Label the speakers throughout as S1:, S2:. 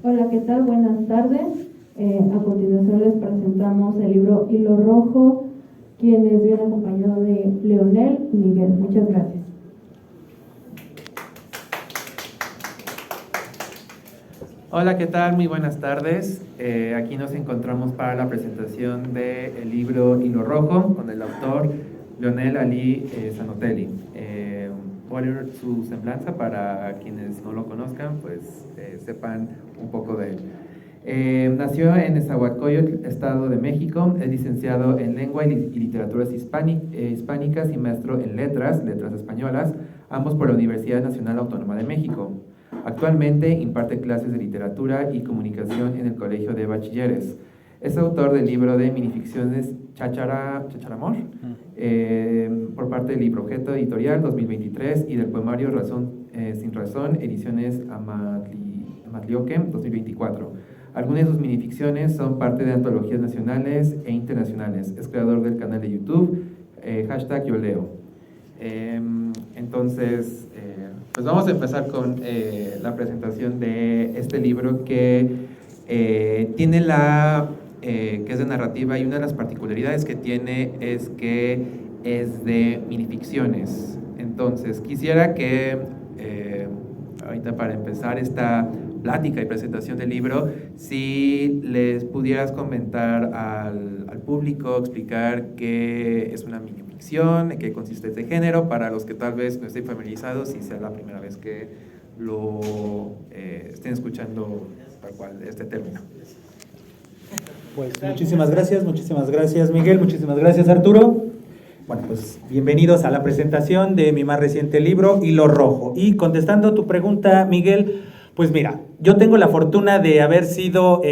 S1: Hola, ¿qué tal? Buenas tardes. A continuación les presentamos el libro Hilo Rojo, quienes vienen acompañado de Leonel y Miguel. Muchas gracias.
S2: Hola, ¿qué tal? Muy buenas tardes. Aquí nos encontramos para la presentación del libro Hilo Rojo con el autor Leonel Ali Zanotelli. Voy a leer su semblanza para quienes no lo conozcan, pues sepan un poco de él. Nació en Nezahualcóyotl, Estado de México. Es licenciado en Lengua y Literaturas Hispánicas y maestro en Letras Españolas, ambos por la Universidad Nacional Autónoma de México. Actualmente imparte clases de literatura y comunicación en el Colegio de Bachilleres. Es autor del libro de minificciones Chacharamor, por parte del Libro Objeto Editorial 2023, y del poemario Razón sin Razón, ediciones Amatlioque 2024. Algunas de sus minificciones son parte de antologías nacionales e internacionales. Es creador del canal de YouTube, #YoLeo. Entonces, pues vamos a empezar con la presentación de este libro que tiene que es de narrativa, y una de las particularidades que tiene es que es de minificciones. Entonces, quisiera que ahorita, para empezar esta plática y presentación del libro, si les pudieras comentar al público, explicar qué es una minificción, en qué consiste este género, para los que tal vez no estén familiarizados y sea la primera vez que lo estén escuchando tal cual este término.
S3: Pues muchísimas gracias Miguel, muchísimas gracias Arturo. Bueno, pues bienvenidos a la presentación de mi más reciente libro, Hilo Rojo. Y contestando tu pregunta, Miguel, pues mira, yo tengo la fortuna de haber sido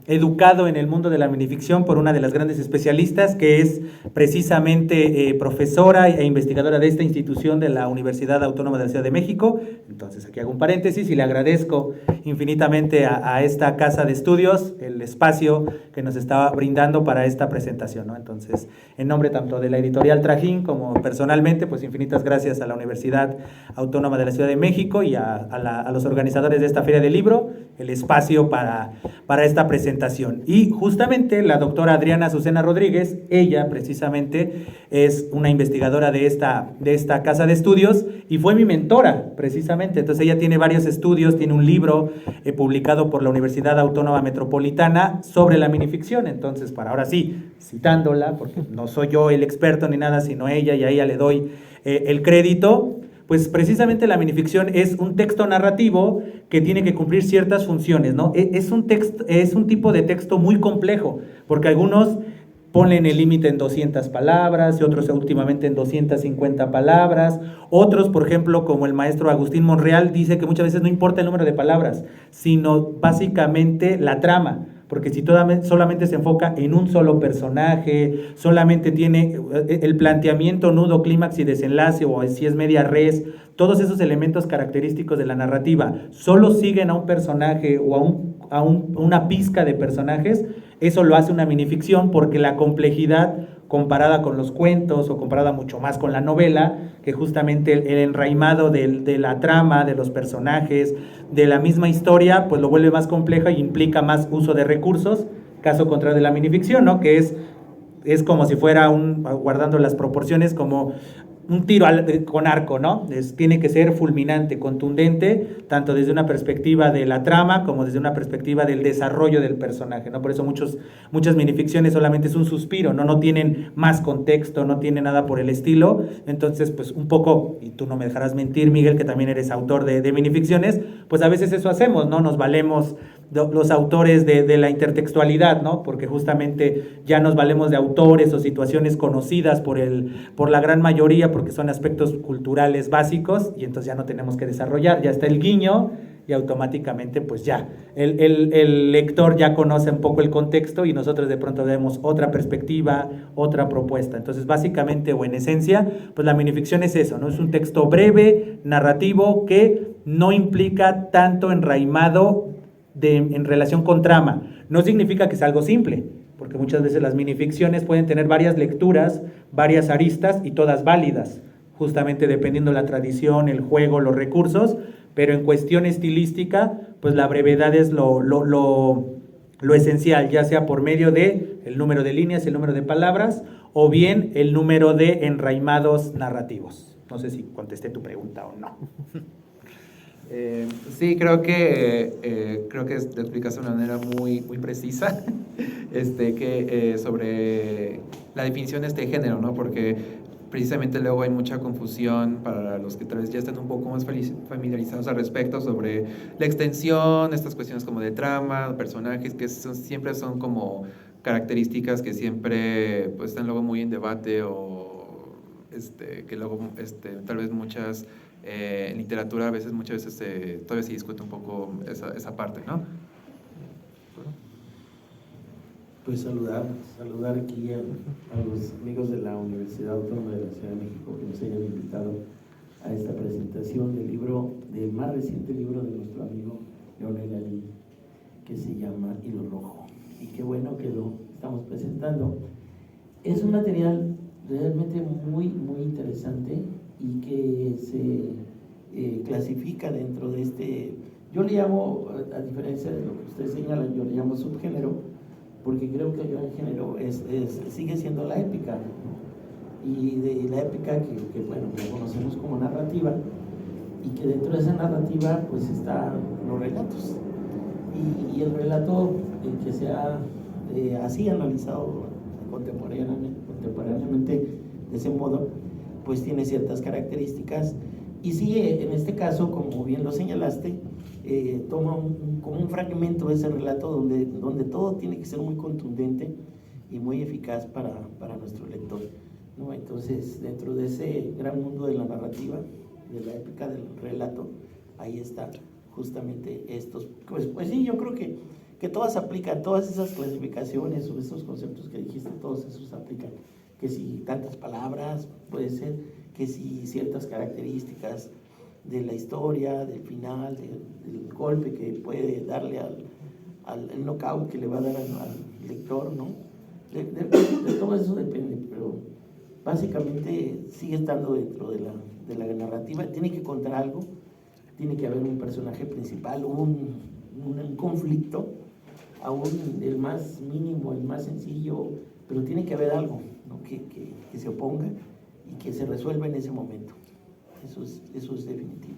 S3: educado en el mundo de la minificción por una de las grandes especialistas, que es precisamente profesora e investigadora de esta institución de la Universidad Autónoma de la Ciudad de México. Entonces aquí hago un paréntesis y le agradezco infinitamente a esta casa de estudios el espacio que nos está brindando para esta presentación, ¿no? Entonces, en nombre tanto de la editorial Trajín como personalmente, pues infinitas gracias a la Universidad Autónoma de la Ciudad de México y a los organizadores de esta Feria del Libro, el espacio para esta presentación. Y justamente la doctora Adriana Azucena Rodríguez, ella precisamente es una investigadora de esta casa de estudios y fue mi mentora precisamente. Entonces ella tiene varios estudios, tiene un libro publicado por la Universidad Autónoma Metropolitana sobre la minificción. Entonces, para ahora sí, citándola, porque no soy yo el experto ni nada, sino ella, y a ella le doy el crédito. Pues precisamente la minificción es un texto narrativo que tiene que cumplir ciertas funciones, ¿no? Es un tipo de texto muy complejo, porque algunos ponen el límite en 200 palabras y otros últimamente en 250 palabras. Otros, por ejemplo, como el maestro Agustín Monreal, dice que muchas veces no importa el número de palabras, sino básicamente la trama. Porque si solamente se enfoca en un solo personaje, solamente tiene el planteamiento, nudo, clímax y desenlace, o si es media res, todos esos elementos característicos de la narrativa, solo siguen a un personaje o a una pizca de personajes, eso lo hace una minificción, porque la complejidad comparada con los cuentos o comparada mucho más con la novela, que justamente el enraimado de la trama, de los personajes, de la misma historia, pues lo vuelve más compleja y implica más uso de recursos, caso contrario de la minificción, ¿no? Que es como si fuera guardando las proporciones, como un tiro con arco, ¿no? Tiene que ser fulminante, contundente, tanto desde una perspectiva de la trama como desde una perspectiva del desarrollo del personaje, ¿no? Por eso muchas minificciones solamente es un suspiro, ¿no? No tienen más contexto, no tienen nada por el estilo. Entonces, pues un poco, y tú no me dejarás mentir, Miguel, que también eres autor de minificciones, pues a veces eso hacemos, ¿no? Nos valemos los autores de la intertextualidad, ¿no? Porque justamente ya nos valemos de autores o situaciones conocidas por la gran mayoría, porque son aspectos culturales básicos, y entonces ya no tenemos que desarrollar, ya está el guiño y automáticamente pues ya el lector ya conoce un poco el contexto y nosotros de pronto vemos otra perspectiva, otra propuesta. Entonces básicamente, o en esencia, pues la minificción es eso, ¿no? Es un texto breve, narrativo, que no implica tanto enraimado en relación con trama. No significa que sea algo simple, porque muchas veces las minificciones pueden tener varias lecturas, varias aristas y todas válidas. justamente dependiendo la tradición, el juego, los recursos, pero en cuestión estilística, pues la brevedad es lo esencial, ya sea por medio de el número de líneas, el número de palabras, o bien el número de enraimados narrativos. No sé si contesté tu pregunta o no.
S2: Sí, creo que lo explicaste de una manera muy precisa, sobre la definición de este género, ¿no? Porque precisamente luego hay mucha confusión para los que tal vez ya están un poco más familiarizados al respecto sobre la extensión, estas cuestiones como de trama, personajes, que siempre son como características que siempre pues están luego muy en debate o que luego tal vez muchas en literatura muchas veces todavía se discute un poco esa parte, ¿no?
S4: Pues saludar aquí a los amigos de la Universidad Autónoma de la Ciudad de México que nos hayan invitado a esta presentación del más reciente libro de nuestro amigo Leonel Ali, que se llama Hilo Rojo. Y qué bueno que lo estamos presentando. Es un material realmente muy interesante y que se clasifica dentro de yo le llamo, a diferencia de lo que ustedes señalan, yo le llamo subgénero, porque creo que el gran género sigue siendo la épica, ¿no? Y de la épica que bueno, que conocemos como narrativa, y que dentro de esa narrativa pues están los relatos, y el relato que se ha así analizado contemporáneamente de ese modo, pues tiene ciertas características, y sí, en este caso, como bien lo señalaste, toma como un fragmento de ese relato donde todo tiene que ser muy contundente y muy eficaz para nuestro lector, ¿no? Entonces, dentro de ese gran mundo de la narrativa, de la épica del relato, ahí está justamente estos, pues sí, yo creo que todas aplican, todas esas clasificaciones o esos conceptos que dijiste, todos esos aplican, que si tantas palabras, puede ser, que si ciertas características de la historia, del final, del golpe que puede darle al knockout que le va a dar al lector, ¿no? De todo eso depende, pero básicamente sigue estando dentro de la narrativa. Tiene que contar algo, tiene que haber un personaje principal, un conflicto, aún el más mínimo, el más sencillo, pero tiene que haber algo, ¿no? que se oponga y que se resuelva en ese momento. Eso es definitivo,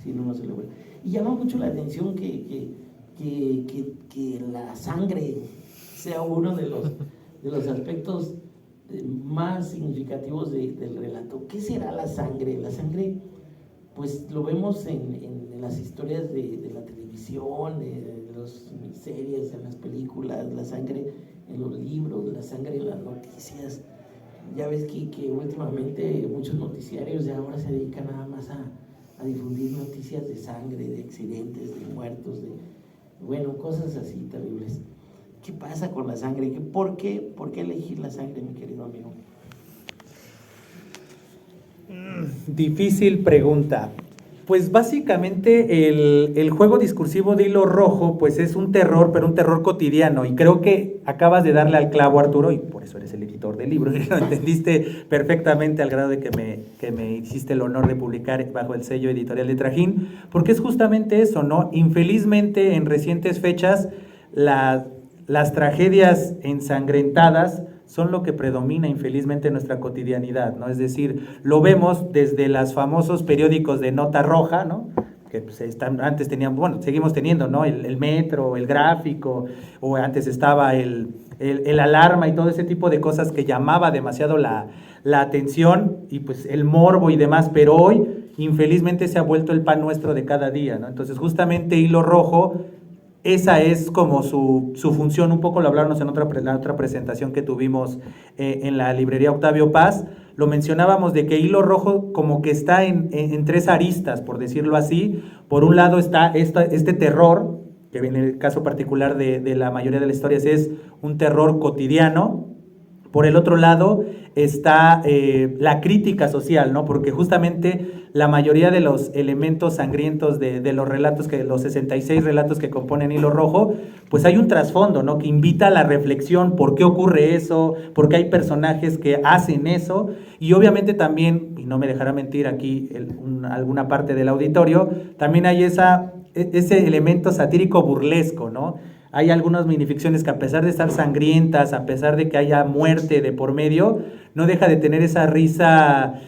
S4: si no se logra. Y llama mucho la atención que la sangre sea uno de los aspectos más significativos del relato. ¿Qué será la sangre? La sangre, pues lo vemos en las historias de la televisión, de las series, en las películas, la sangre en los libros, la sangre en las noticias. Ya ves que últimamente muchos noticiarios ya ahora se dedican nada más a difundir noticias de sangre, de accidentes, de muertos, bueno, cosas así terribles. ¿Qué pasa con la sangre? ¿Por qué elegir la sangre, mi querido amigo?
S3: Difícil pregunta. Pues básicamente el juego discursivo de Hilo Rojo pues es un terror, pero un terror cotidiano, y creo que acabas de darle al clavo, Arturo, y por eso eres el editor del libro, y lo entendiste perfectamente al grado de que me hiciste el honor de publicar bajo el sello editorial de Trajín, porque es justamente eso, ¿no? Infelizmente en recientes fechas las tragedias ensangrentadas son lo que predomina infelizmente en nuestra cotidianidad, ¿no? Es decir, lo vemos desde los famosos periódicos de nota roja, ¿no? Que pues, antes teníamos, bueno, seguimos teniendo, ¿no? El Metro, el Gráfico, o antes estaba el Alarma y todo ese tipo de cosas que llamaba demasiado la atención y pues el morbo y demás, pero hoy infelizmente se ha vuelto el pan nuestro de cada día, ¿no? Entonces justamente Hilo Rojo, esa es como su función, un poco lo hablábamos en la otra presentación que tuvimos en la librería Octavio Paz, lo mencionábamos de que Hilo Rojo como que está en tres aristas, por decirlo así. Por un lado está este terror, que en el caso particular de la mayoría de las historias es un terror cotidiano, Por el otro lado está la crítica social, ¿no? Porque justamente la mayoría de los elementos sangrientos de los relatos, los 66 relatos que componen Hilo Rojo, pues hay un trasfondo, ¿no? Que invita a la reflexión, ¿por qué ocurre eso? ¿Por qué hay personajes que hacen eso? Y obviamente también, y no me dejará mentir aquí alguna parte del auditorio, también hay ese elemento satírico burlesco, ¿no? Hay algunas minificciones que a pesar de estar sangrientas, a pesar de que haya muerte de por medio, no deja de tener esa risa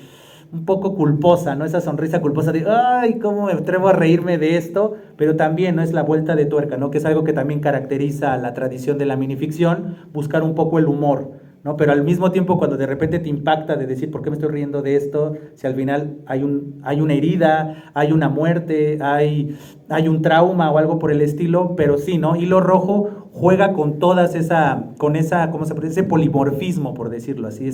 S3: un poco culposa, ¿no? Esa sonrisa culposa de, ay, ¿cómo me atrevo a reírme de esto? Pero también, ¿no? Es la vuelta de tuerca, ¿no? Que es algo que también caracteriza a la tradición de la minificción, buscar un poco el humor, ¿no? Pero al mismo tiempo, cuando de repente te impacta de decir, ¿por qué me estoy riendo de esto? Si al final hay una herida, hay una muerte, hay un trauma o algo por el estilo, pero sí, ¿no? Hilo Rojo juega con ¿cómo se puede? Ese polimorfismo, por decirlo así,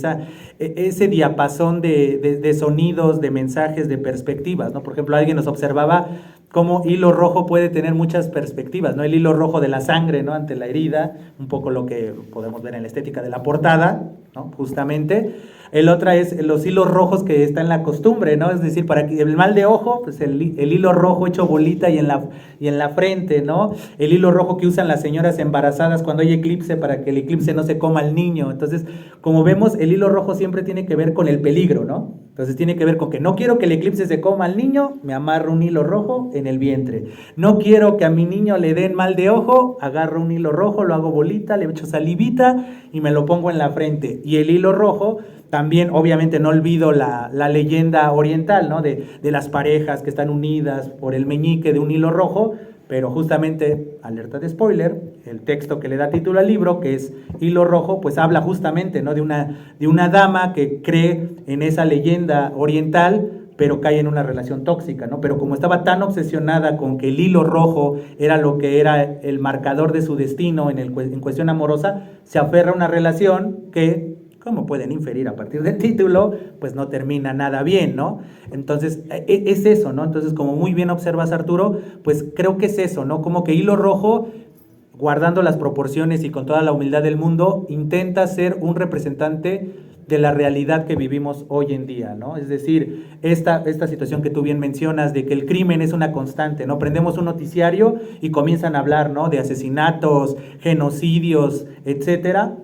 S3: ese diapasón de sonidos, de mensajes, de perspectivas, ¿no? Por ejemplo, alguien nos observaba cómo Hilo Rojo puede tener muchas perspectivas, ¿no? El hilo rojo de la sangre, ¿no? Ante la herida, un poco lo que podemos ver en la estética de la portada, ¿no? Justamente. El otra es los hilos rojos que está en la costumbre, ¿no? Es decir, para que el mal de ojo, pues el hilo rojo hecho bolita y en la frente, ¿no? El hilo rojo que usan las señoras embarazadas cuando hay eclipse para que el eclipse no se coma al niño. Entonces, como vemos, el hilo rojo siempre tiene que ver con el peligro, ¿no? Entonces tiene que ver con que no quiero que el eclipse se coma al niño, me amarro un hilo rojo en el vientre. No quiero que a mi niño le den mal de ojo, agarro un hilo rojo, lo hago bolita, le echo salivita y me lo pongo en la frente. Y el hilo rojo, también obviamente no olvido la leyenda oriental, ¿no? De las parejas que están unidas por el meñique de un hilo rojo, pero justamente, alerta de spoiler, el texto que le da título al libro, que es Hilo Rojo, pues habla justamente, ¿no? de una dama que cree en esa leyenda oriental, pero cae en una relación tóxica, ¿no? Pero como estaba tan obsesionada con que el hilo rojo era lo que era el marcador de su destino en cuestión amorosa, se aferra a una relación que, como pueden inferir a partir del título, pues no termina nada bien, ¿no? Entonces, es eso, ¿no? Entonces, como muy bien observas, Arturo, pues creo que es eso, ¿no? Como que Hilo Rojo, guardando las proporciones y con toda la humildad del mundo, intenta ser un representante de la realidad que vivimos hoy en día, ¿no? Es decir, esta situación que tú bien mencionas de que el crimen es una constante, ¿no? Prendemos un noticiario y comienzan a hablar, ¿no? De asesinatos, genocidios, etcétera,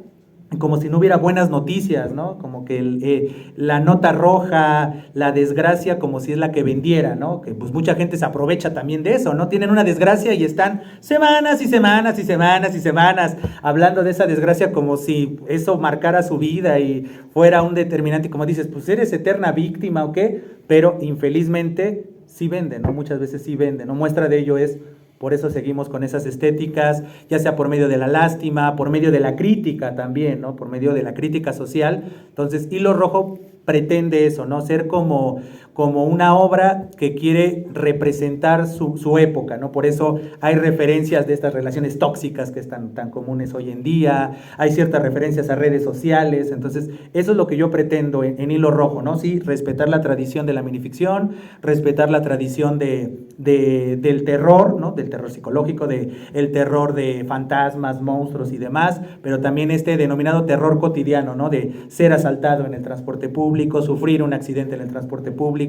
S3: como si no hubiera buenas noticias, ¿no? Como que la nota roja, la desgracia, como si es la que vendiera, ¿no? Que pues mucha gente se aprovecha también de eso, ¿no? Tienen una desgracia y están semanas y semanas y semanas y semanas hablando de esa desgracia como si eso marcara su vida y fuera un determinante, como dices, pues eres eterna víctima o qué, pero infelizmente sí venden, ¿no? Muchas veces sí venden, ¿no? Muestra de ello es... Por eso seguimos con esas estéticas, ya sea por medio de la lástima, por medio de la crítica también, ¿no? Por medio de la crítica social. Entonces, Hilo Rojo pretende eso, ¿no? Ser como una obra que quiere representar su época, ¿no? Por eso hay referencias de estas relaciones tóxicas que están tan comunes hoy en día, hay ciertas referencias a redes sociales, entonces eso es lo que yo pretendo en Hilo Rojo, ¿no? Sí, respetar la tradición de la minificción, respetar la tradición del terror, ¿no? Del terror psicológico, el terror de fantasmas, monstruos y demás, pero también este denominado terror cotidiano, ¿no? De ser asaltado en el transporte público, sufrir un accidente en el transporte público,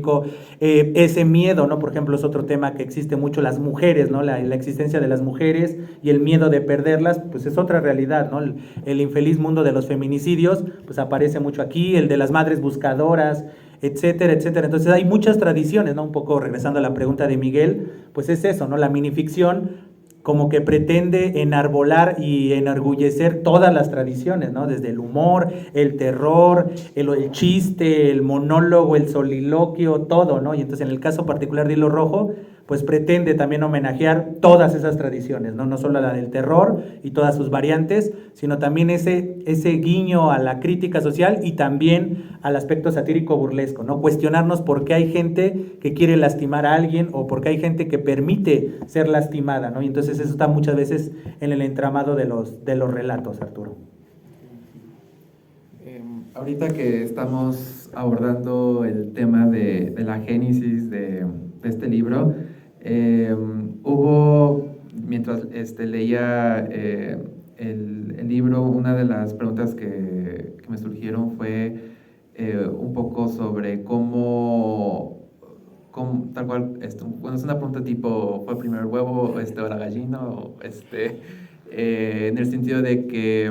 S3: ese miedo, ¿no? Por ejemplo, es otro tema que existe mucho, las mujeres, ¿no? La existencia de las mujeres y el miedo de perderlas, pues es otra realidad, ¿no? El infeliz mundo de los feminicidios, pues aparece mucho aquí, el de las madres buscadoras, etcétera, etcétera. Entonces hay muchas tradiciones, ¿no? Un poco regresando a la pregunta de Miguel, pues es eso, ¿no? La minificción como que pretende enarbolar y enorgullecer todas las tradiciones, ¿no? Desde el humor, el terror, el chiste, el monólogo, el soliloquio, todo, ¿no? Y entonces en el caso particular de Hilo Rojo, pues pretende también homenajear todas esas tradiciones, ¿no? No solo la del terror y todas sus variantes, sino también ese guiño a la crítica social y también al aspecto satírico burlesco, ¿no? Cuestionarnos por qué hay gente que quiere lastimar a alguien o por qué hay gente que permite ser lastimada, ¿no? Y entonces eso está muchas veces en el entramado de los relatos, Arturo.
S2: Ahorita que estamos abordando el tema de la génesis de este libro, hubo, mientras leía el libro, una de las preguntas que me surgieron fue un poco sobre tal cual, bueno, es una pregunta tipo, ¿fue primero el huevo o la gallina? En el sentido de que,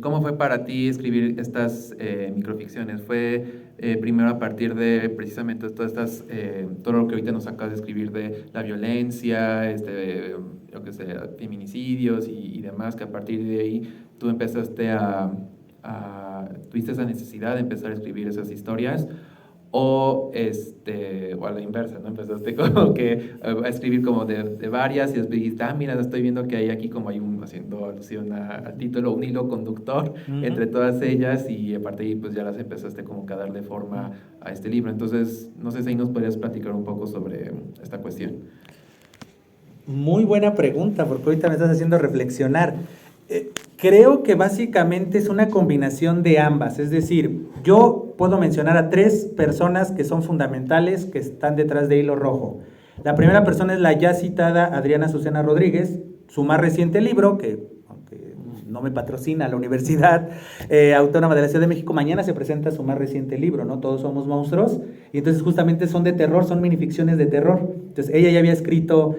S2: ¿cómo fue para ti escribir estas microficciones? ¿Fue primero a partir de precisamente todo lo que ahorita nos acabas de escribir de la violencia, yo qué sé, feminicidios y demás, que a partir de ahí tú empezaste tuviste esa necesidad de empezar a escribir esas historias? O a la inversa, ¿no? Empezaste como que a escribir como de varias y después dijiste, mira, estoy viendo que hay aquí como haciendo alusión al título, un hilo conductor entre todas ellas, y a partir de ahí pues ya las empezaste como que a darle forma a este libro. Entonces, no sé si ahí nos podrías platicar un poco sobre esta cuestión.
S3: Muy buena pregunta, porque ahorita me estás haciendo reflexionar. Creo que básicamente es una combinación de ambas, es decir, yo puedo mencionar a 3 personas que son fundamentales, que están detrás de Hilo Rojo. La primera persona es la ya citada Adriana Azucena Rodríguez, su más reciente libro, que aunque no me patrocina la Universidad Autónoma de la Ciudad de México, mañana se presenta su más reciente libro, ¿no? Todos somos monstruos, y entonces justamente son de terror, son minificciones de terror. Entonces ella ya había escrito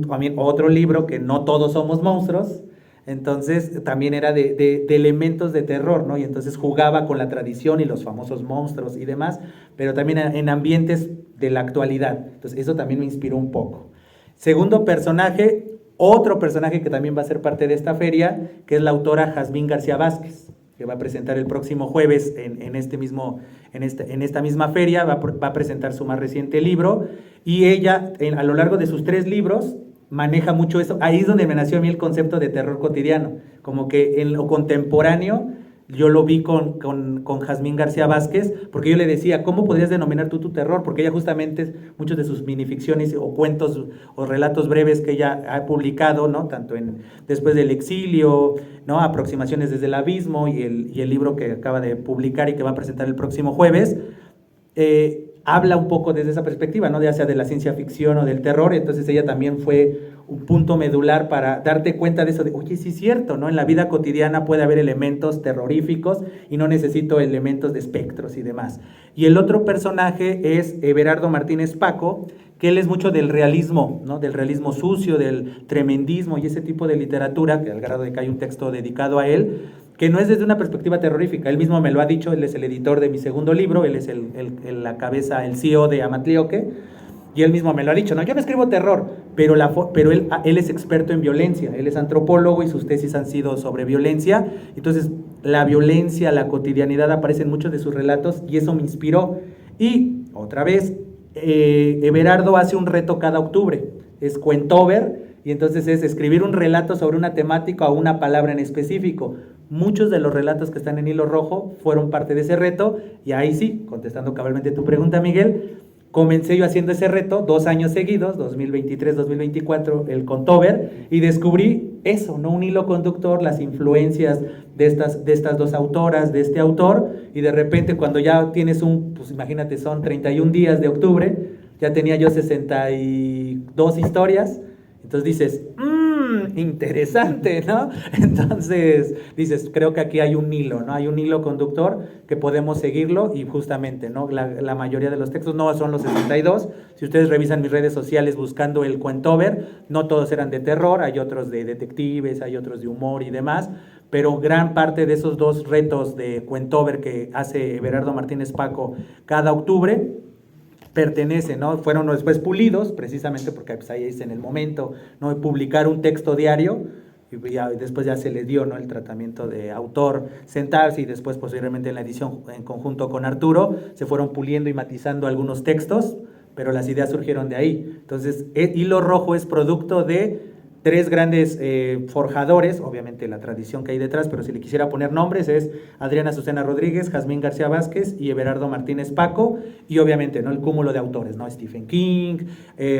S3: también otro libro que no todos somos monstruos. Entonces también era de elementos de terror, ¿no? Y entonces jugaba con la tradición y los famosos monstruos y demás, pero también en ambientes de la actualidad. Entonces eso también me inspiró un poco. Segundo personaje, otro personaje que también va a ser parte de esta feria, que es la autora Jazmín García Vázquez, que va a presentar el próximo jueves en esta misma feria, va a presentar su más reciente libro, y ella a lo largo de sus 3 libros maneja mucho eso. Ahí es donde me nació a mí el concepto de terror cotidiano, como que en lo contemporáneo yo lo vi con Jazmín García Vázquez, porque yo le decía, ¿cómo podrías denominar tú tu terror? Porque ella justamente, muchos de sus minificciones o cuentos o relatos breves que ella ha publicado, ¿no? Tanto en Después del exilio, ¿no? Aproximaciones desde el abismo, y el libro que acaba de publicar y que va a presentar el próximo jueves, habla un poco desde esa perspectiva, ¿no? Ya sea de la ciencia ficción o del terror. Entonces ella también fue un punto medular para darte cuenta de eso, de, oye, sí es cierto, ¿no? En la vida cotidiana puede haber elementos terroríficos y no necesito elementos de espectros y demás. Y el otro personaje es Everardo Martínez Paco, que él es mucho del realismo, ¿no? Del realismo sucio, del tremendismo y ese tipo de literatura, que al grado de que hay un texto dedicado a él, que no es desde una perspectiva terrorífica. Él mismo me lo ha dicho, él es el editor de mi segundo libro, él es la cabeza, el CEO de Amatlioque, y él mismo me lo ha dicho, no, yo no escribo terror, pero él es experto en violencia, él es antropólogo y sus tesis han sido sobre violencia. Entonces la violencia, la cotidianidad aparece en muchos de sus relatos, y eso me inspiró. Y otra vez, Everardo hace un reto cada octubre, es Cuentover, y entonces es escribir un relato sobre una temática o una palabra en específico. Muchos de los relatos que están en Hilo Rojo fueron parte de ese reto, y ahí sí, contestando cabalmente tu pregunta, Miguel, comencé yo haciendo ese reto 2 años seguidos, 2023-2024, el Contover, y descubrí eso, ¿no? Un hilo conductor, las influencias de estas 2 autoras, de este autor, y de repente cuando ya tienes pues imagínate, son 31 días de octubre, ya tenía yo 62 historias, entonces dices, interesante, ¿no? Entonces dices, creo que aquí hay un hilo, ¿no? Hay un hilo conductor que podemos seguirlo, y justamente, ¿no? La mayoría de los textos no son los 62. Si ustedes revisan mis redes sociales buscando el Cuentover, no todos eran de terror, hay otros de detectives, hay otros de humor y demás, pero gran parte de esos 2 retos de Cuentover que hace Everardo Martínez Paco cada octubre pertenece, ¿no? Fueron después pulidos, precisamente porque pues, ahí es en el momento, ¿no? De publicar un texto diario, y después ya se le dio, ¿no? El tratamiento de autor, sentarse, y después posteriormente en la edición en conjunto con Arturo se fueron puliendo y matizando algunos textos, pero las ideas surgieron de ahí. Entonces, Hilo Rojo es producto de 3 grandes forjadores, obviamente la tradición que hay detrás, pero si le quisiera poner nombres es Adriana Azucena Rodríguez, Jazmín García Vázquez y Everardo Martínez Paco, y obviamente, ¿no? El cúmulo de autores, ¿no? Stephen King,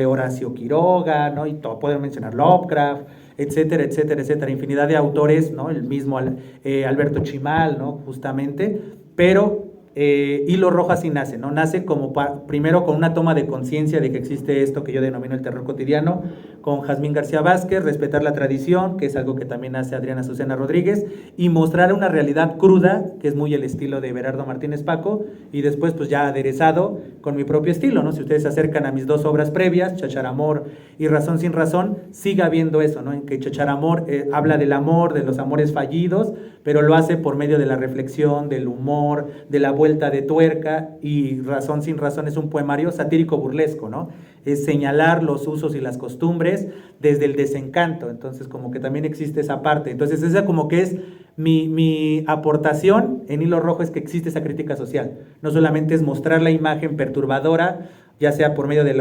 S3: Horacio Quiroga, ¿no? Y todo, pueden mencionar Lovecraft, etcétera, etcétera, etcétera, infinidad de autores, ¿no? El mismo Alberto Chimal, ¿no? Justamente, pero Hilo Rojo así nace, ¿no? Nace como primero con una toma de conciencia de que existe esto que yo denomino el terror cotidiano, con Jazmín García Vázquez, respetar la tradición, que es algo que también hace Adriana Azucena Rodríguez, y mostrar una realidad cruda, que es muy el estilo de Berardo Martínez Paco, y después pues ya aderezado con mi propio estilo, ¿no? Si ustedes se acercan a mis 2 obras previas, Chacharamor y Razón sin Razón, siga habiendo eso, ¿no? En que Chacharamor habla del amor, de los amores fallidos, pero lo hace por medio de la reflexión, del humor, de la vuelta de tuerca, y Razón sin Razón es un poemario satírico burlesco, ¿no? Es señalar los usos y las costumbres desde el desencanto, entonces como que también existe esa parte. Entonces esa como que es mi aportación en Hilo Rojo, es que existe esa crítica social. No solamente es mostrar la imagen perturbadora, ya sea por medio de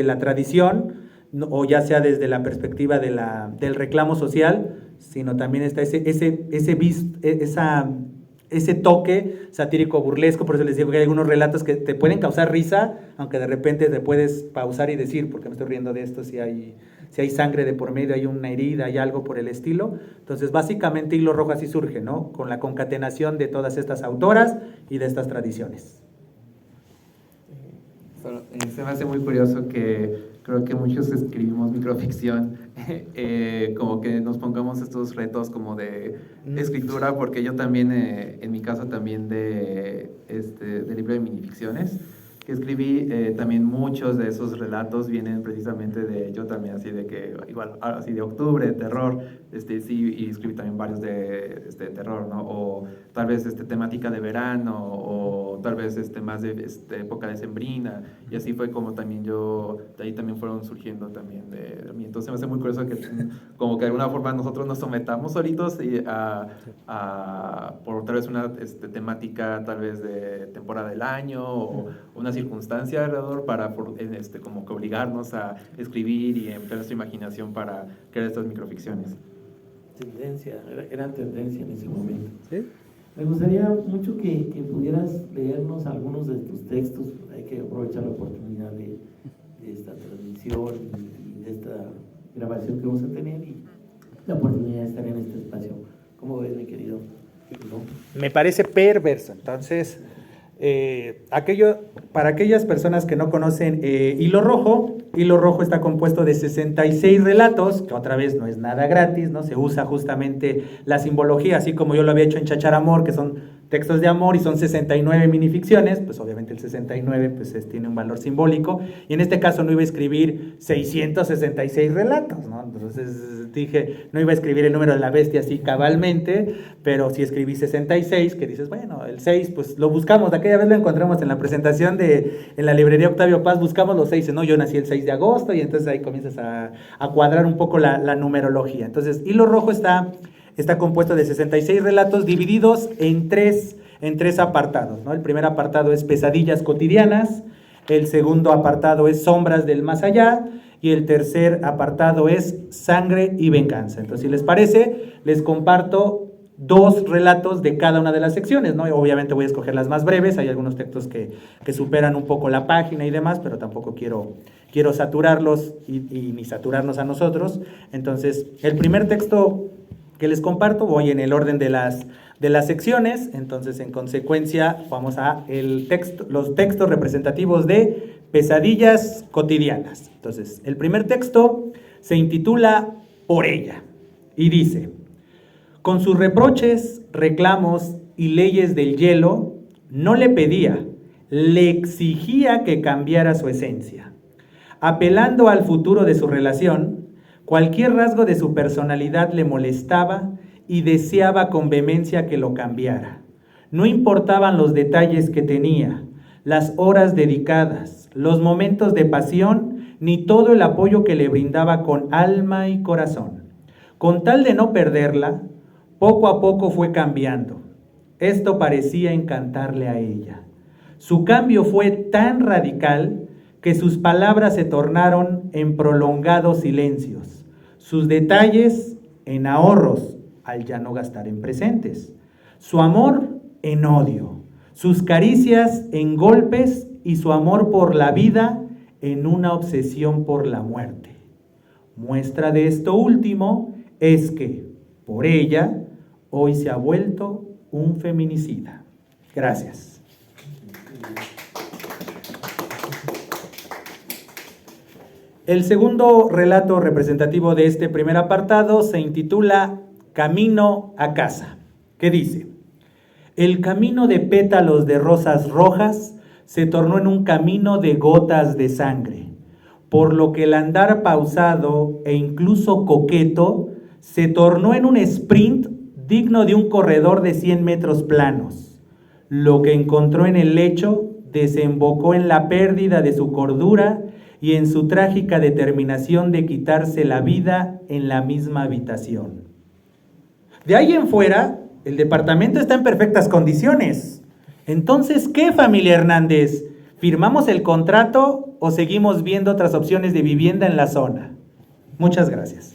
S3: la tradición, o ya sea desde la perspectiva del reclamo social, sino también está ese toque satírico burlesco. Por eso les digo que hay algunos relatos que te pueden causar risa, aunque de repente te puedes pausar y decir, ¿por qué me estoy riendo de esto? Si hay sangre de por medio, hay una herida, hay algo por el estilo. Entonces básicamente Hilo Rojo así surge, ¿no? Con la concatenación de todas estas autoras y de estas tradiciones.
S2: Se me hace muy curioso que creo que muchos escribimos microficción, como que nos pongamos estos retos como de escritura, porque yo también, en mi caso también de libro de minificciones que escribí, también muchos de esos relatos vienen precisamente de yo también, así de que, igual, así de octubre, de terror, sí, y escribí también varios de terror, ¿no? O tal vez temática de verano, o tal vez más de época decembrina, y así fue como también de ahí también fueron surgiendo también de mí. Entonces me hace muy curioso que como que de alguna forma nosotros nos sometamos solitos por tal vez una temática tal vez de temporada del año, o una circunstancia alrededor para como que obligarnos a escribir y emplear nuestra imaginación para crear estas microficciones.
S4: Eran tendencia en ese momento.
S3: ¿Sí?
S4: Me gustaría mucho que pudieras leernos algunos de tus textos. Hay que aprovechar la oportunidad de esta transmisión y de esta grabación que vamos a tener, y la oportunidad de estar en este espacio. ¿Cómo ves, mi querido? ¿No?
S3: Me parece perverso. Entonces, para aquellas personas que no conocen Hilo Rojo está compuesto de 66 relatos, que otra vez no es nada gratis, ¿no? Se usa justamente la simbología, así como yo lo había hecho en Chacharamor, que son textos de amor, y son 69 minificciones, pues obviamente el 69 pues tiene un valor simbólico, y en este caso no iba a escribir 666 relatos, ¿no? Entonces dije, no iba a escribir el número de la bestia así cabalmente, pero sí escribí 66, que dices, bueno, el 6 pues lo buscamos, aquella vez lo encontramos en la presentación en la librería Octavio Paz, buscamos los 6, ¿no? Yo nací el 6 de agosto, y entonces ahí comienzas a cuadrar un poco la numerología. Entonces Hilo Rojo está compuesto de 66 relatos divididos en tres apartados, ¿no? El primer apartado es Pesadillas cotidianas, el segundo apartado es Sombras del más allá, y el tercer apartado es Sangre y venganza. Entonces, si les parece, les comparto 2 relatos de cada una de las secciones, ¿no? Obviamente voy a escoger las más breves, hay algunos textos que superan un poco la página y demás, pero tampoco quiero saturarlos y ni saturarnos a nosotros. Entonces, el primer texto que les comparto, voy en el orden de las secciones, entonces en consecuencia vamos a los textos representativos de Pesadillas cotidianas. Entonces, el primer texto se intitula Por ella, y dice: con sus reproches, reclamos y leyes del hielo, no le pedía, le exigía que cambiara su esencia. Apelando al futuro de su relación, cualquier rasgo de su personalidad le molestaba y deseaba con vehemencia que lo cambiara. No importaban los detalles que tenía, las horas dedicadas, los momentos de pasión, ni todo el apoyo que le brindaba con alma y corazón. Con tal de no perderla, poco a poco fue cambiando. Esto parecía encantarle a ella. Su cambio fue tan radical que sus palabras se tornaron en prolongados silencios, sus detalles en ahorros al ya no gastar en presentes, su amor en odio, sus caricias en golpes y su amor por la vida en una obsesión por la muerte. Muestra de esto último es que, por ella, hoy se ha vuelto un feminicida. ¿Ok? Gracias. El segundo relato representativo de este primer apartado se intitula Camino a casa. ¿Qué dice? El camino de pétalos de rosas rojas se tornó en un camino de gotas de sangre, por lo que el andar pausado e incluso coqueto se tornó en un sprint digno de un corredor de 100 metros planos. Lo que encontró en el lecho desembocó en la pérdida de su cordura y en su trágica determinación de quitarse la vida en la misma habitación. De ahí en fuera, el departamento está en perfectas condiciones. Entonces, ¿qué, familia Hernández? ¿Firmamos el contrato o seguimos viendo otras opciones de vivienda en la zona? Muchas gracias.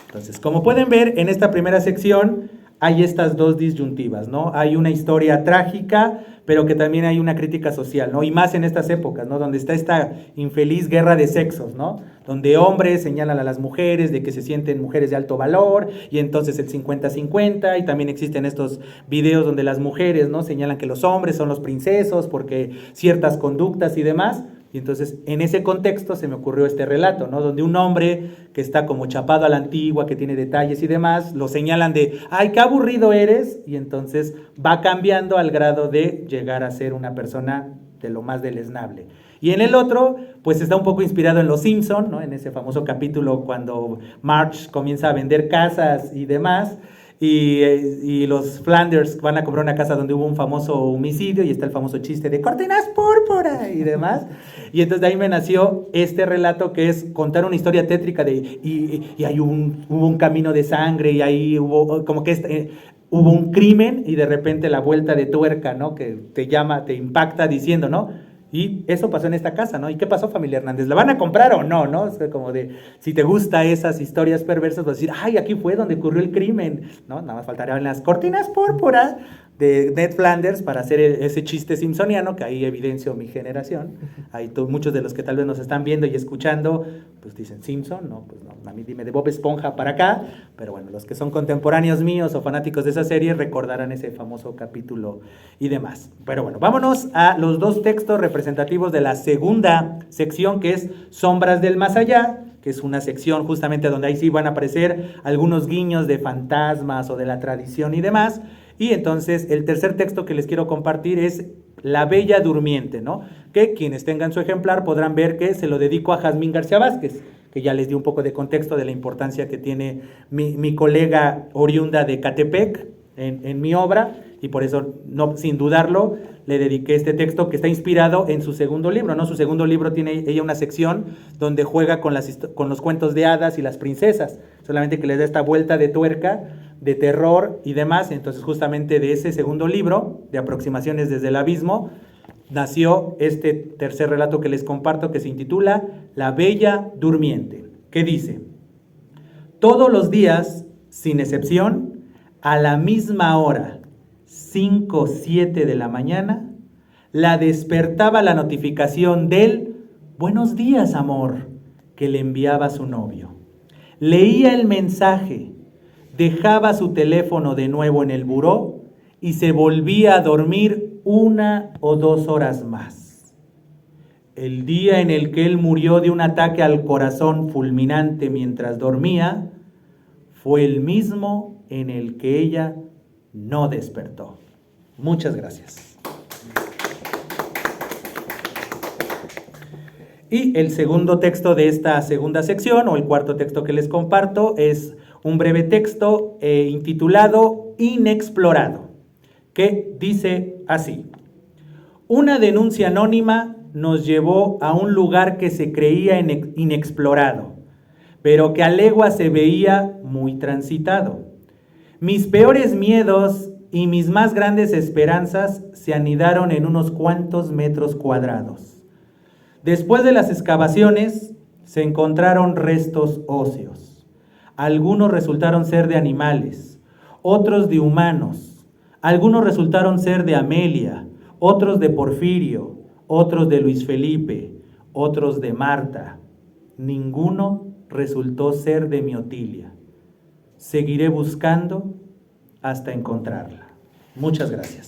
S3: Entonces, como pueden ver, en esta primera sección hay estas dos disyuntivas, ¿no? Hay una historia trágica, pero que también hay una crítica social, ¿no? Y más en estas épocas, ¿no? Donde está esta infeliz guerra de sexos, ¿no? Donde hombres señalan a las mujeres de que se sienten mujeres de alto valor, y entonces el 50-50, y también existen estos videos donde las mujeres, ¿no? Señalan que los hombres son los princesos porque ciertas conductas y demás. Y entonces, en ese contexto se me ocurrió este relato, ¿no? Donde un hombre que está como chapado a la antigua, que tiene detalles y demás, lo señalan de, ¡ay, qué aburrido eres! Y entonces va cambiando al grado de llegar a ser una persona de lo más deleznable. Y en el otro, pues está un poco inspirado en Los Simpson, ¿no? En ese famoso capítulo cuando Marge comienza a vender casas y demás, y los Flanders van a comprar una casa donde hubo un famoso homicidio y está el famoso chiste de cortinas púrpura y demás. Y entonces de ahí me nació este relato, que es contar una historia tétrica de y hay hubo un camino de sangre y ahí hubo como que hubo un crimen y de repente la vuelta de tuerca, ¿no? Que te impacta diciendo, ¿no? Y eso pasó en esta casa, ¿no? ¿Y qué pasó, familia Hernández? ¿La van a comprar o no, no? O sea, como de, si te gusta esas historias perversas, vas a decir, ¡ay, aquí fue donde ocurrió el crimen! ¿No? Nada más faltarían las cortinas púrpuras de Ned Flanders para hacer ese chiste simpsoniano, que ahí evidencio mi generación. Ahí muchos de los que tal vez nos están viendo y escuchando, pues dicen Simpson, no, pues no, a mí dime de Bob Esponja para acá, pero bueno, los que son contemporáneos míos o fanáticos de esa serie recordarán ese famoso capítulo y demás. Pero bueno, vámonos a los dos textos representativos de la segunda sección, que es Sombras del Más Allá, que es una sección justamente donde ahí sí van a aparecer algunos guiños de fantasmas o de la tradición y demás. Y entonces el tercer texto que les quiero compartir es La Bella Durmiente, ¿no? Que quienes tengan su ejemplar podrán ver que se lo dedico a Jazmín García Vázquez, que ya les di un poco de contexto de la importancia que tiene mi colega oriunda de Catepec en mi obra, y por eso, no, sin dudarlo, le dediqué este texto que está inspirado en su segundo libro, ¿no? Su segundo libro tiene ella una sección donde juega con los cuentos de hadas y las princesas, solamente que le da esta vuelta de tuerca, de terror y demás. Entonces justamente de ese segundo libro, de Aproximaciones desde el Abismo, nació este tercer relato que les comparto, que se intitula La Bella Durmiente, que dice: todos los días, sin excepción, a la misma hora, 5:07 de la mañana, la despertaba la notificación del «Buenos días, amor», que le enviaba su novio. Leía el mensaje, dejaba su teléfono de nuevo en el buró y se volvía a dormir 1 o 2 horas más. El día en el que él murió de un ataque al corazón fulminante mientras dormía fue el mismo en el que ella no despertó. Muchas gracias. Y el segundo texto de esta segunda sección, o el cuarto texto que les comparto, es un breve texto intitulado Inexplorado, que dice así: una denuncia anónima nos llevó a un lugar que se creía inexplorado, pero que a legua se veía muy transitado. Mis peores miedos y mis más grandes esperanzas se anidaron en unos cuantos metros cuadrados. Después de las excavaciones se encontraron restos óseos. Algunos resultaron ser de animales, otros de humanos. Algunos resultaron ser de Amelia, otros de Porfirio, otros de Luis Felipe, otros de Marta. Ninguno resultó ser de mi Otilia. Seguiré buscando hasta encontrarla. Muchas gracias.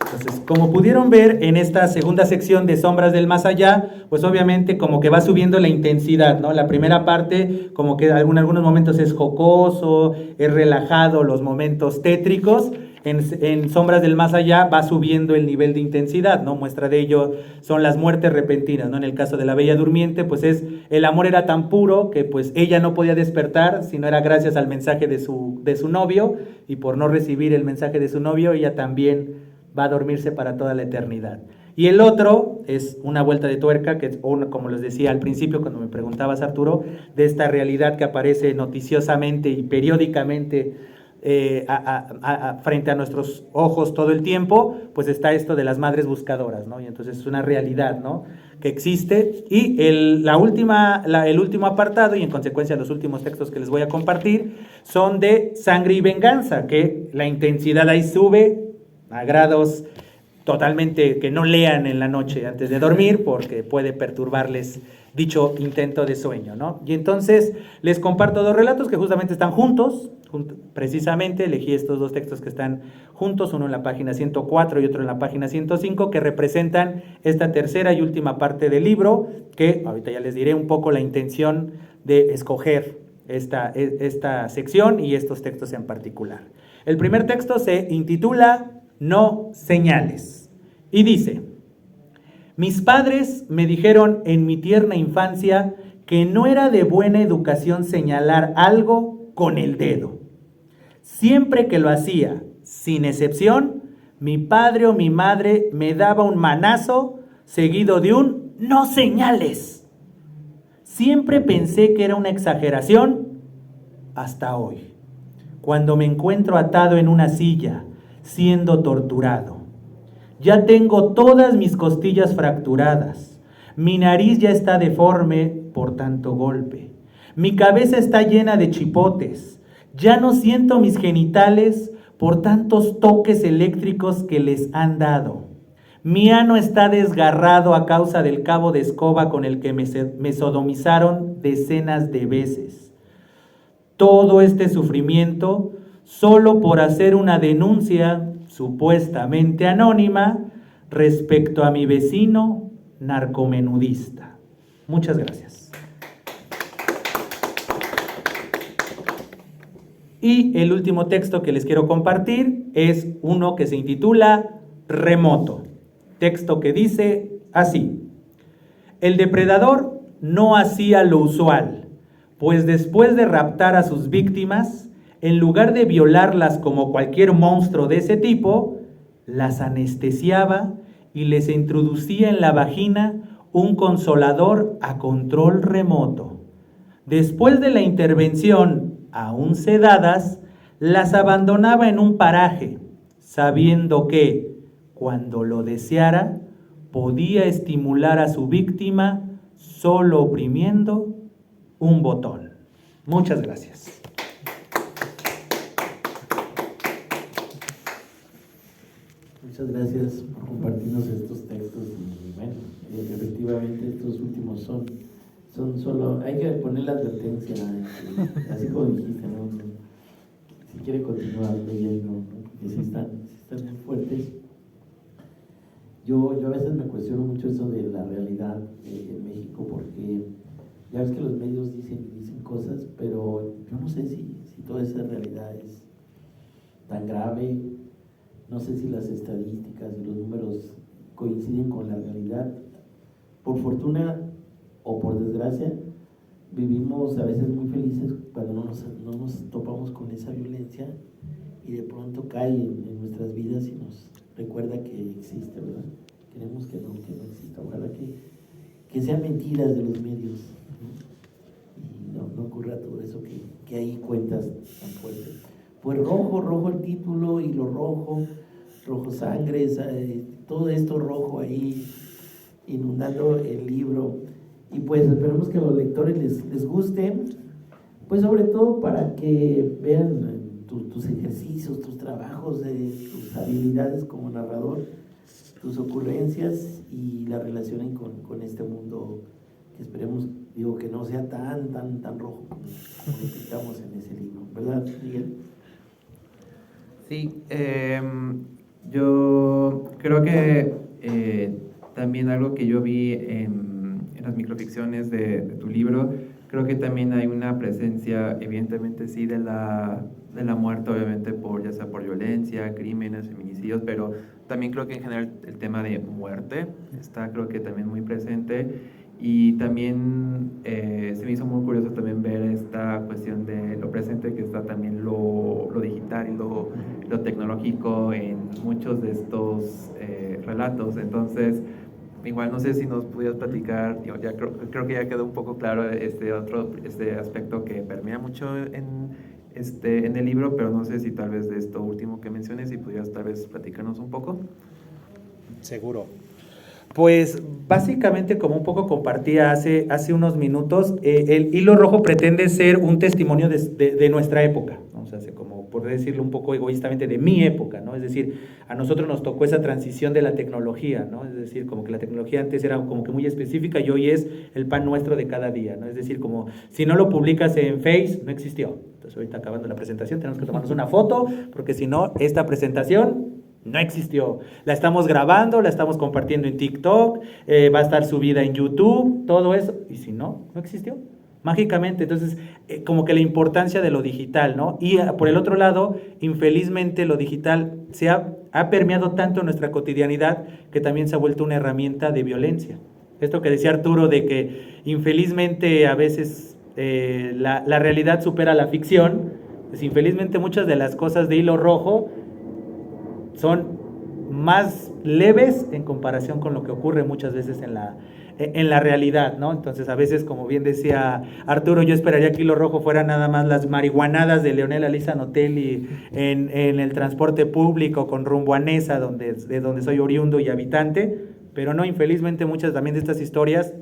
S3: Entonces, como pudieron ver en esta segunda sección de Sombras del Más Allá, pues obviamente como que va subiendo la intensidad, ¿no? La primera parte como que en algunos momentos es jocoso, es relajado, los momentos tétricos. En Sombras del Más Allá va subiendo el nivel de intensidad, ¿no? Muestra de ello son las muertes repentinas, ¿no? En el caso de la Bella Durmiente, pues el amor era tan puro que pues ella no podía despertar si no era gracias al mensaje de su novio, y por no recibir el mensaje de su novio, ella también va a dormirse para toda la eternidad. Y el otro es una vuelta de tuerca, que es, como les decía al principio cuando me preguntabas, Arturo, de esta realidad que aparece noticiosamente y periódicamente frente a nuestros ojos todo el tiempo, pues está esto de las madres buscadoras, ¿no? Y entonces es una realidad, ¿no?, que existe. Y el último apartado, y en consecuencia los últimos textos que les voy a compartir, son de Sangre y Venganza, que la intensidad ahí sube a grados totalmente que no lean en la noche antes de dormir, porque puede perturbarles dicho intento de sueño, ¿no? Y entonces les comparto dos relatos que justamente están juntos. Precisamente elegí estos dos textos que están juntos, uno en la página 104 y otro en la página 105, que representan esta tercera y última parte del libro, que ahorita ya les diré un poco la intención de escoger esta sección y estos textos en particular. El primer texto se intitula No señales y dice: mis padres me dijeron en mi tierna infancia que no era de buena educación señalar algo con el dedo. Siempre que lo hacía, sin excepción, mi padre o mi madre me daba un manazo seguido de un no señales. Siempre pensé que era una exageración hasta hoy, cuando me encuentro atado en una silla, siendo torturado. Ya tengo todas mis costillas fracturadas, mi nariz ya está deforme por tanto golpe, mi cabeza está llena de chipotes, ya no siento mis genitales por tantos toques eléctricos que les han dado. Mi ano está desgarrado a causa del cabo de escoba con el que me sodomizaron decenas de veces. Todo este sufrimiento solo por hacer una denuncia supuestamente anónima respecto a mi vecino narcomenudista. Muchas gracias. Y el último texto que les quiero compartir es uno que se intitula Remoto. Texto que dice así: el depredador no hacía lo usual, pues después de raptar a sus víctimas, en lugar de violarlas como cualquier monstruo de ese tipo, las anestesiaba y les introducía en la vagina un consolador a control remoto. Después de la intervención, aún sedadas, las abandonaba en un paraje, sabiendo que, cuando lo deseara, podía estimular a su víctima solo oprimiendo un botón. Muchas gracias.
S4: Muchas gracias por compartirnos estos textos. Y bueno, efectivamente estos últimos son solo, hay que poner la advertencia, así como dijiste, ¿no? Si quiere continuar leyendo, ¿no? Que sí están muy fuertes. Yo a veces me cuestiono mucho eso de la realidad en México, porque ya ves que los medios dicen cosas, pero yo no sé si toda esa realidad es tan grave. No sé si las estadísticas y los números coinciden con la realidad. Por fortuna o por desgracia, vivimos a veces muy felices cuando no nos topamos con esa violencia, y de pronto cae en nuestras vidas y nos recuerda que existe, ¿verdad? Queremos que no exista. Ojalá que sean mentiras de los medios, ¿no? Y no ocurra todo eso que ahí cuentas tan fuerte. Pues rojo el título, y lo rojo sangre, todo esto rojo ahí inundando el libro. Y pues esperemos que a los lectores les guste, pues sobre todo para que vean tus ejercicios, tus trabajos, tus habilidades como narrador, tus ocurrencias, y la relacionen con este mundo que esperemos, digo, que no sea tan rojo como lo pintamos en ese libro, ¿verdad, Miguel?
S2: Sí, yo creo que también algo que yo vi en las microficciones de tu libro, creo que también hay una presencia, evidentemente sí, de la muerte, obviamente, ya sea por violencia, crímenes, feminicidios, pero también creo que en general el tema de muerte está, creo que también muy presente. Y también se me hizo muy curioso también ver esta cuestión de lo presente que está también lo digital y lo tecnológico en muchos de estos relatos. Entonces, igual no sé si nos pudieras platicar, ya creo que ya quedó un poco claro este aspecto que permea mucho en el libro, pero no sé si tal vez de esto último que menciones, si pudieras tal vez platicarnos un poco.
S3: Seguro. Pues básicamente, como un poco compartía hace unos minutos, el hilo rojo pretende ser un testimonio de nuestra época, ¿no? O sea, como por decirlo un poco egoístamente, de mi época, ¿no? Es decir, a nosotros nos tocó esa transición de la tecnología, ¿no? Es decir, como que la tecnología antes era como que muy específica y hoy es el pan nuestro de cada día, ¿no? Es decir, como si no lo publicas en Face, no existió. Entonces ahorita acabando la presentación tenemos que tomarnos una foto, porque si no, esta presentación no existió. La estamos grabando, la estamos compartiendo en TikTok, va a estar subida en YouTube, todo eso. Y si no, no existió. Mágicamente. Entonces, como que la importancia de lo digital, ¿no? Y por el otro lado, infelizmente lo digital ha permeado tanto en nuestra cotidianidad que también se ha vuelto una herramienta de violencia. Esto que decía Arturo de que infelizmente a veces la realidad supera la ficción, pues infelizmente muchas de las cosas de hilo rojo son más leves en comparación con lo que ocurre muchas veces en la realidad, ¿no? Entonces, a veces, como bien decía Arturo, yo esperaría que hilo rojo fuera nada más las marihuanadas de Leonel Ali Zanotelli en el transporte público con rumbo a Nesa, de donde soy oriundo y habitante, pero no, infelizmente muchas también de estas historias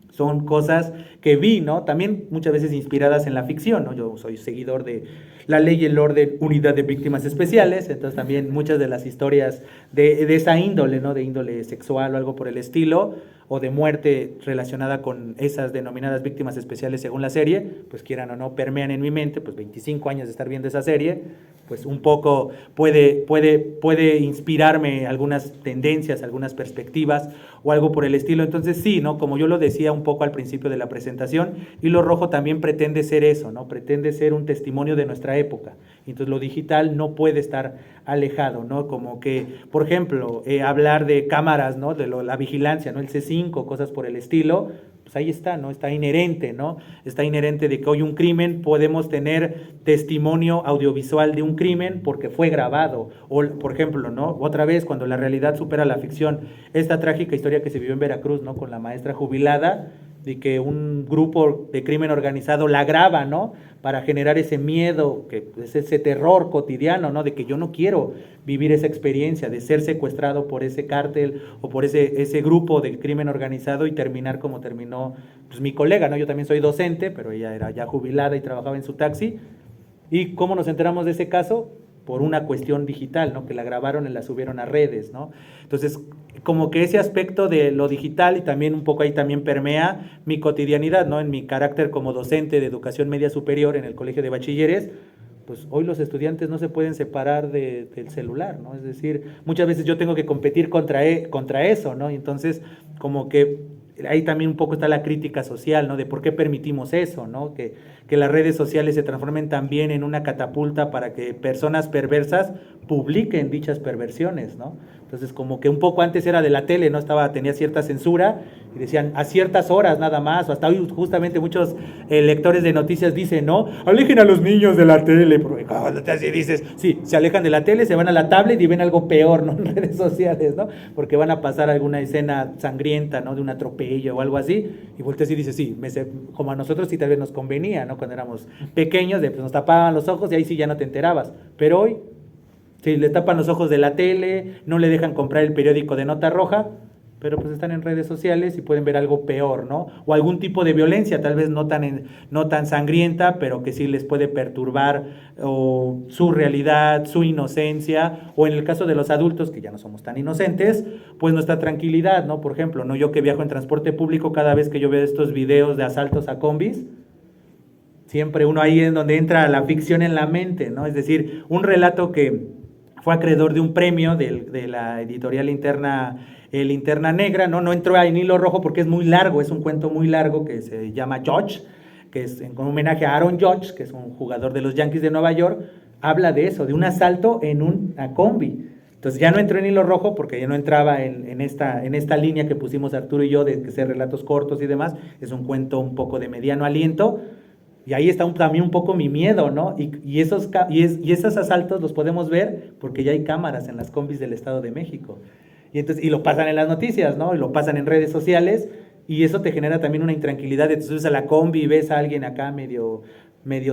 S3: son cosas que vi, ¿no? También muchas veces inspiradas en la ficción, ¿no? Yo soy seguidor de La Ley y el Orden, Unidad de Víctimas Especiales, entonces también muchas de las historias de esa índole, ¿no? De índole sexual o algo por el estilo, o de muerte relacionada con esas denominadas víctimas especiales según la serie, pues quieran o no, permean en mi mente, pues 25 años de estar viendo esa serie, pues un poco puede inspirarme algunas tendencias, algunas perspectivas o algo por el estilo. Entonces sí, ¿no? Como yo lo decía un poco al principio de la presentación, Hilo Rojo también pretende ser eso, ¿no? Pretende ser un testimonio de nuestra época. Entonces lo digital no puede estar alejado, ¿no? Como que, por ejemplo, hablar de cámaras, ¿no? De la vigilancia, ¿no? El C5, cosas por el estilo, pues ahí está, ¿no? Está inherente, ¿no? Está inherente de que hoy un crimen podemos tener testimonio audiovisual de un crimen porque fue grabado. O, por ejemplo, ¿no? Otra vez, cuando la realidad supera la ficción, esta trágica historia que se vivió en Veracruz, ¿no? Con la maestra jubilada, de que un grupo de crimen organizado la graba, ¿no? Para generar ese miedo, que es ese terror cotidiano, ¿no? De que yo no quiero vivir esa experiencia de ser secuestrado por ese cártel o por ese grupo de crimen organizado y terminar como terminó pues, mi colega, ¿no? Yo también soy docente, pero ella era ya jubilada y trabajaba en su taxi. ¿Y cómo nos enteramos de ese caso? Por una cuestión digital, ¿no? Que la grabaron y la subieron a redes, ¿no? Entonces, como que ese aspecto de lo digital y también un poco ahí también permea mi cotidianidad, ¿no? En mi carácter como docente de educación media superior en el colegio de bachilleres, pues hoy los estudiantes no se pueden separar del celular, ¿no? Es decir, muchas veces yo tengo que competir contra eso, ¿no? Y entonces, como que ahí también un poco está la crítica social, ¿no? De por qué permitimos eso, ¿no? Que las redes sociales se transformen también en una catapulta para que personas perversas publiquen dichas perversiones, ¿no? Entonces, como que un poco antes era de la tele, ¿no? Tenía cierta censura y decían a ciertas horas nada más, o hasta hoy justamente muchos lectores de noticias dicen, ¿no? Alejen a los niños de la tele, porque cuando te así dices, sí, se alejan de la tele, se van a la tablet y ven algo peor, ¿no? En redes sociales, ¿no? Porque van a pasar alguna escena sangrienta, ¿no? De un atropello o algo así, y volteas y dices, sí, como a nosotros sí tal vez nos convenía, ¿no? Cuando éramos pequeños, pues nos tapaban los ojos y ahí sí ya no te enterabas, pero hoy, si le tapan los ojos de la tele, no le dejan comprar el periódico de nota roja, pero pues están en redes sociales y pueden ver algo peor, ¿no? O algún tipo de violencia, tal vez no tan sangrienta, pero que sí les puede perturbar o su realidad, su inocencia, o en el caso de los adultos, que ya no somos tan inocentes, pues nuestra tranquilidad, ¿no? Por ejemplo, ¿no? Yo que viajo en transporte público, cada vez que yo veo estos videos de asaltos a combis, siempre uno ahí es donde entra la ficción en la mente, ¿no? Es decir, un relato que fue acreedor de un premio de la editorial Linterna Negra, ¿no? No entró en Hilo Rojo porque es muy largo, es un cuento muy largo que se llama Judge, que es en homenaje a Aaron Judge, que es un jugador de los Yankees de Nueva York. Habla de eso, de un asalto en una combi. Entonces ya no entró en Hilo Rojo porque ya no entraba en esta línea que pusimos Arturo y yo de que ser relatos cortos y demás. Es un cuento un poco de mediano aliento. Y ahí está también un poco mi miedo, ¿no? Y esos asaltos los podemos ver porque ya hay cámaras en las combis del Estado de México. Y lo pasan en las noticias, ¿no? Y lo pasan en redes sociales, y eso te genera también una intranquilidad. Te subes a la combi y ves a alguien acá medio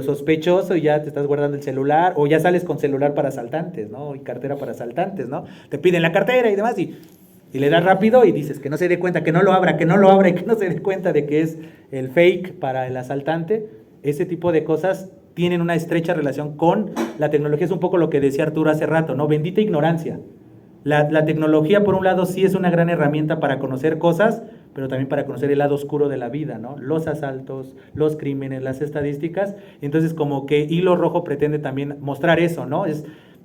S3: sospechoso y ya te estás guardando el celular, o ya sales con celular para asaltantes, ¿no? Y cartera para asaltantes, ¿no? Te piden la cartera y demás, y le das rápido y dices que no se dé cuenta, que no lo abra y que no se dé cuenta de que es el fake para el asaltante. Ese tipo de cosas tienen una estrecha relación con la tecnología. Es un poco lo que decía Arturo hace rato, ¿no? Bendita ignorancia. La tecnología, por un lado, sí es una gran herramienta para conocer cosas, pero también para conocer el lado oscuro de la vida, ¿no? Los asaltos, los crímenes, las estadísticas. Entonces, como que Hilo Rojo pretende también mostrar eso, ¿no?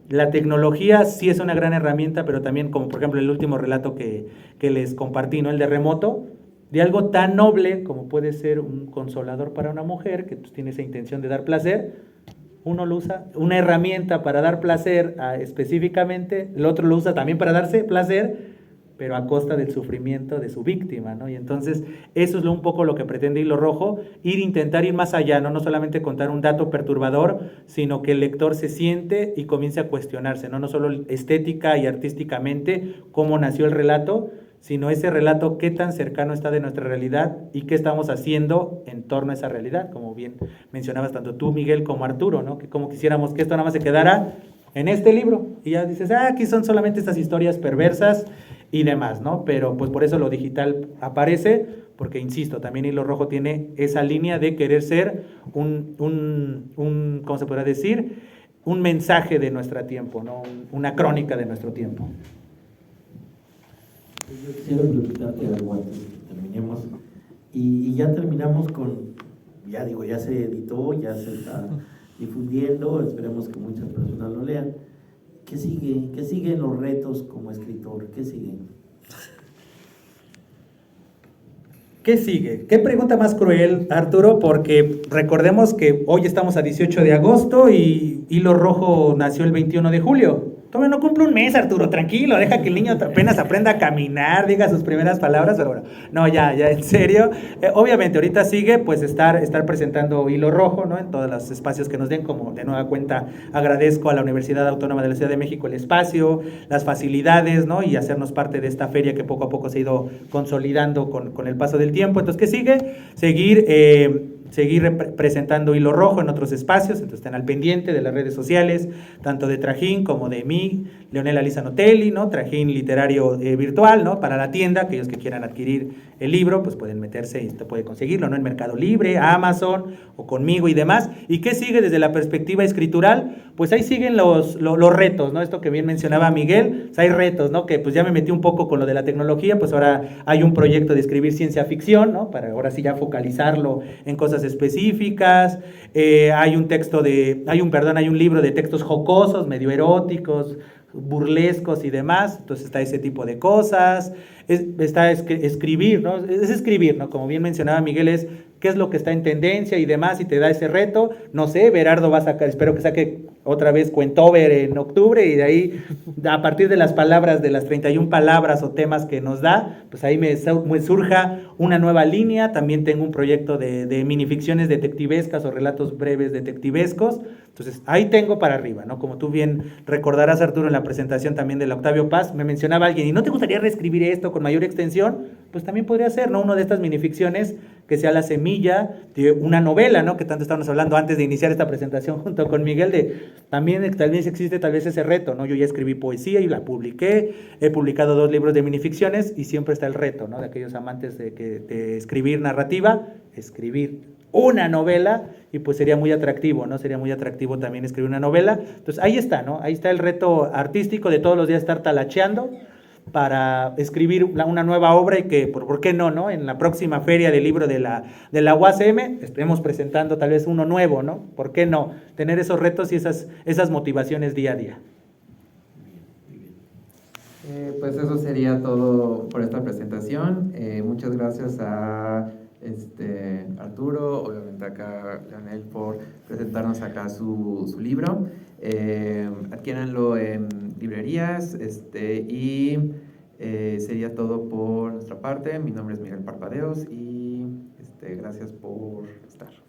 S3: La tecnología sí es una gran herramienta, pero también, como por ejemplo el último relato que les compartí, ¿no? El de Remoto, de algo tan noble como puede ser un consolador para una mujer que pues, tiene esa intención de dar placer. Uno lo usa, una herramienta para dar placer específicamente, el otro lo usa también para darse placer, pero a costa del sufrimiento de su víctima, ¿no? Y entonces eso es un poco lo que pretende Hilo Rojo, intentar ir más allá, ¿no? No solamente contar un dato perturbador, sino que el lector se siente y comience a cuestionarse, ¿no? No solo estética y artísticamente cómo nació el relato, sino ese relato qué tan cercano está de nuestra realidad y qué estamos haciendo en torno a esa realidad, como bien mencionabas tanto tú, Miguel, como Arturo, ¿no? Que como quisiéramos que esto nada más se quedara en este libro, y ya dices, aquí son solamente estas historias perversas y demás, ¿no? Pero pues por eso lo digital aparece, porque insisto, también Hilo Rojo tiene esa línea de querer ser ¿cómo se podrá decir? Un mensaje de nuestro tiempo, ¿no? Una crónica de nuestro tiempo.
S4: Yo quisiera preguntarte algo antes de que terminemos, y ya terminamos ya se editó, ya se está difundiendo, esperemos que muchas personas lo lean. ¿Qué sigue? ¿Qué siguen los retos como escritor? ¿Qué siguen?
S3: ¿Qué sigue? ¿Qué pregunta más cruel, Arturo? Porque recordemos que hoy estamos a 18 de agosto y Hilo Rojo nació el 21 de julio. Todavía no cumple un mes, Arturo, tranquilo, deja que el niño apenas aprenda a caminar, diga sus primeras palabras, pero bueno, no, ya, en serio. Obviamente, ahorita sigue, pues, estar presentando Hilo Rojo, ¿no? En todos los espacios que nos den, como de nueva cuenta agradezco a la Universidad Autónoma de la Ciudad de México el espacio, las facilidades, ¿no? Y hacernos parte de esta feria que poco a poco se ha ido consolidando con el paso del tiempo. Entonces, ¿qué sigue? Seguir presentando Hilo Rojo en otros espacios, entonces estén al pendiente de las redes sociales, tanto de Trajín como de mí, Leonel Ali Zanotelli, ¿no? Trajín literario virtual, ¿no? Para la tienda, aquellos que quieran adquirir el libro, pues pueden meterse y usted puede conseguirlo, ¿no? En Mercado Libre, Amazon o conmigo y demás. ¿Y qué sigue desde la perspectiva escritural? Pues ahí siguen los retos, ¿no? Esto que bien mencionaba Miguel, pues hay retos, ¿no? Que pues ya me metí un poco con lo de la tecnología, pues ahora hay un proyecto de escribir ciencia ficción, ¿no? Para ahora sí ya focalizarlo en cosas específicas. Hay un libro de textos jocosos, medio eróticos, burlescos y demás, entonces está ese tipo de cosas. Está escribir, ¿no? Es escribir, ¿no? Como bien mencionaba Miguel, es qué es lo que está en tendencia y demás, y te da ese reto. No sé, Berardo va a sacar, espero que saque otra vez Cuentover en octubre, y de ahí, a partir de las palabras, de las 31 palabras o temas que nos da, pues ahí me surja una nueva línea. También tengo un proyecto de minificciones detectivescas o relatos breves detectivescos. Entonces, ahí tengo para arriba, ¿no? Como tú bien recordarás, Arturo, en la presentación también del Octavio Paz, me mencionaba alguien, ¿y no te gustaría reescribir esto con mayor extensión? Pues también podría ser, ¿no? Una de estas minificciones que sea la semilla de una novela, ¿no? Que tanto estábamos hablando antes de iniciar esta presentación junto con Miguel, también tal vez existe tal vez ese reto, ¿no? Yo ya escribí poesía y la publiqué, he publicado 2 libros de minificciones y siempre está el reto, ¿no? De aquellos amantes de escribir narrativa, escribir una novela, y pues sería muy atractivo, ¿no? Sería muy atractivo también escribir una novela. Entonces ahí está, ¿no? Ahí está el reto artístico de todos los días estar talacheando para escribir una nueva obra y que, ¿por qué no, no? En la próxima feria del libro de la UASM estemos presentando tal vez uno nuevo, ¿no? ¿Por qué no? Tener esos retos y esas motivaciones día a día.
S2: Pues eso sería todo por esta presentación. Muchas gracias a Arturo, obviamente acá Leonel, por presentarnos acá su libro. Adquiéranlo en librerías y sería todo por nuestra parte. Mi nombre es Miguel Parpadeos y gracias por estar.